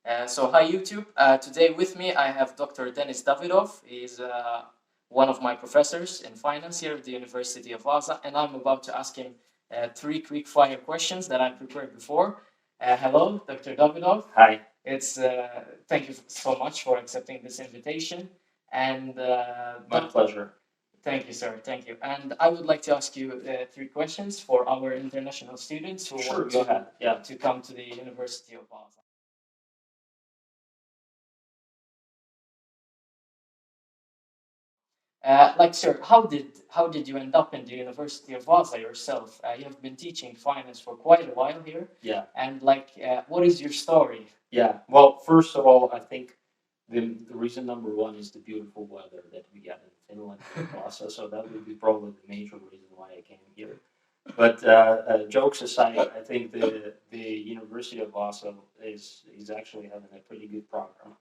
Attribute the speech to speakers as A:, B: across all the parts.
A: Hi YouTube. Today with me I have Dr. Denis Davydov. He's one of my professors in finance here at the University of Vaasa, and I'm about to ask him three quick fire questions that I prepared before. Hello, Dr. Davydov.
B: Hi.
A: It's Thank you so much for accepting this invitation, and
B: My pleasure.
A: thank you, sir. Thank you. And I would like to ask you three questions for our international students who
B: Sure,
A: want
B: go ahead. Yeah.
A: to come to the University of Vaasa. Sir, how did you end up in the University of Vaasa yourself? You have been teaching finance for quite a while here,
B: Yeah.
A: and what is your story?
B: Yeah. Well, first of all, I think the reason number one is the beautiful weather that we get in Finland and Vaasa. So that would be probably the major reason why I came here. But jokes aside, I think the University of Vaasa is actually having a pretty good program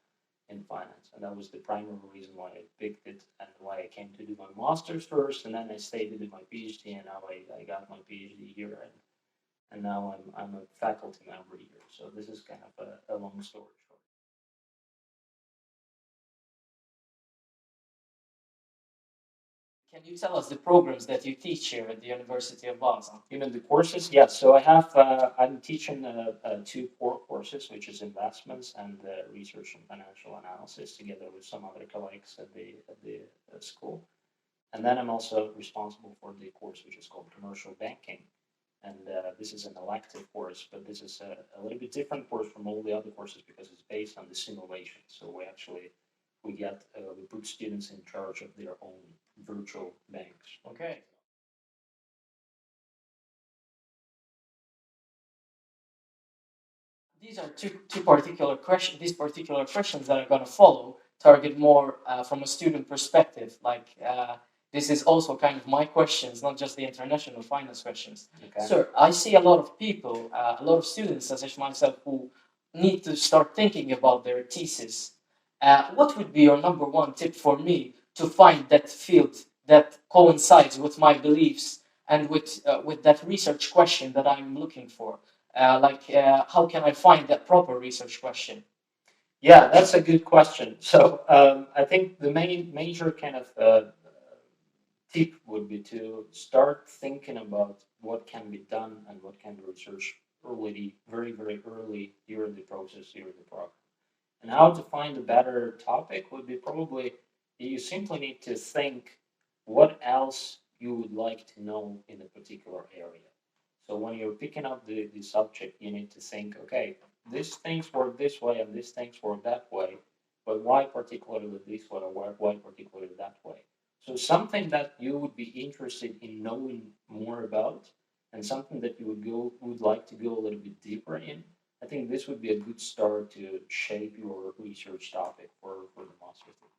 B: in finance, and that was the primary reason why I picked it and why I came to do my master's first, and then I stayed to do my PhD, and now I got my PhD here, and now I'm a faculty member here. So this is kind of a long story short.
A: Can you tell us the programs that you teach here at the University of Vaasa?
B: Even the courses, yes. So I'm teaching two core courses, which is investments and research and financial analysis, together with some other colleagues at the school. And then I'm also responsible for the course which is called commercial banking. And this is an elective course, but this is a little bit different course from all the other courses because it's based on the simulation. So we put students in charge of their own virtual banks.
A: Okay. These are two particular questions. These particular questions that are going to follow target more from a student perspective. This is also kind of my questions, not just the international finance questions.
B: Okay.
A: Sir, I see a lot of people, a lot of students, such as myself, who need to start thinking about their thesis. What would be your number one tip for me to find that field that coincides with my beliefs and with that research question that I'm looking for? How can I find that proper research question?
B: Yeah, that's a good question. So I think the major kind of tip would be to start thinking about what can be done and what can be researched early, very, very early during the process, during the program. And how to find a better topic would be probably you simply need to think what else you would like to know in a particular area. So when you're picking up the subject, you need to think, okay, these things work this way and these things work that way, but why particularly this way or why particularly that way? So something that you would be interested in knowing more about and something that you would like to go a little bit deeper in. I think this would be a good start to shape your research topic for the master's thesis.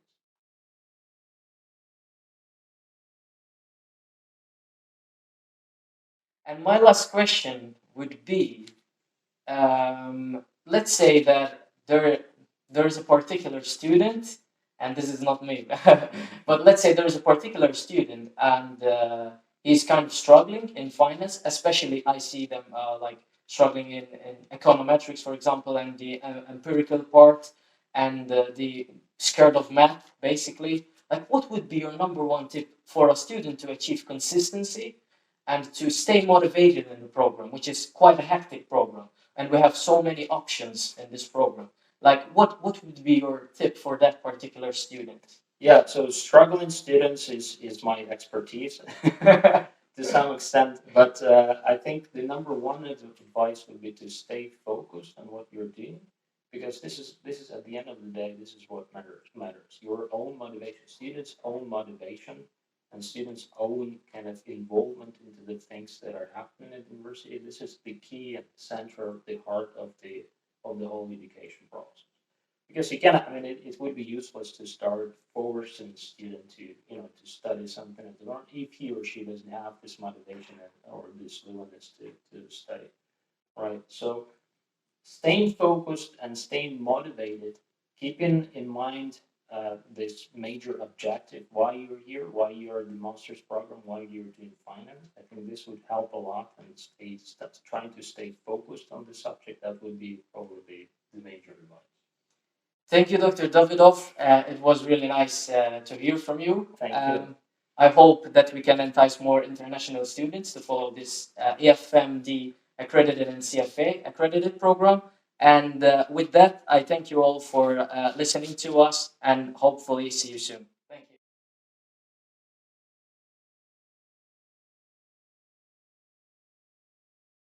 A: And my last question would be, let's say that there's a particular student, and this is not me, but let's say there's a particular student, and he's kind of struggling in finance. Especially, I see them struggling in econometrics, for example, and the empirical part, and the scared of math, basically. Like, what would be your number one tip for a student to achieve consistency and to stay motivated in the program, which is quite a hectic program, and we have so many options in this program? What would be your tip for that particular student?
B: Yeah, so struggling students is my expertise to some extent, but I think the number one advice would be to stay focused on what you're doing, because this is at the end of the day, this is what matters. Your own motivation, students' own motivation, and students' own kind of involvement into the things that are happening at the university. This is the key and center, the heart of the whole education process. Because again, I mean, it would be useless to start forcing a student to, to study something and to learn if he or she doesn't have this motivation or this willingness to study, right? So staying focused and staying motivated, keeping in mind this major objective, why you're here, why you're the master's program, why you're doing finance. I think this would help a lot, and trying to stay focused on the subject. That would be probably the major advice.
A: Thank you, Dr. Davidov. It was really nice to hear from you.
B: Thank you.
A: I hope that we can entice more international students to follow this AFMD accredited and CFA accredited program. And with that, I thank you all for listening to us and hopefully see you soon.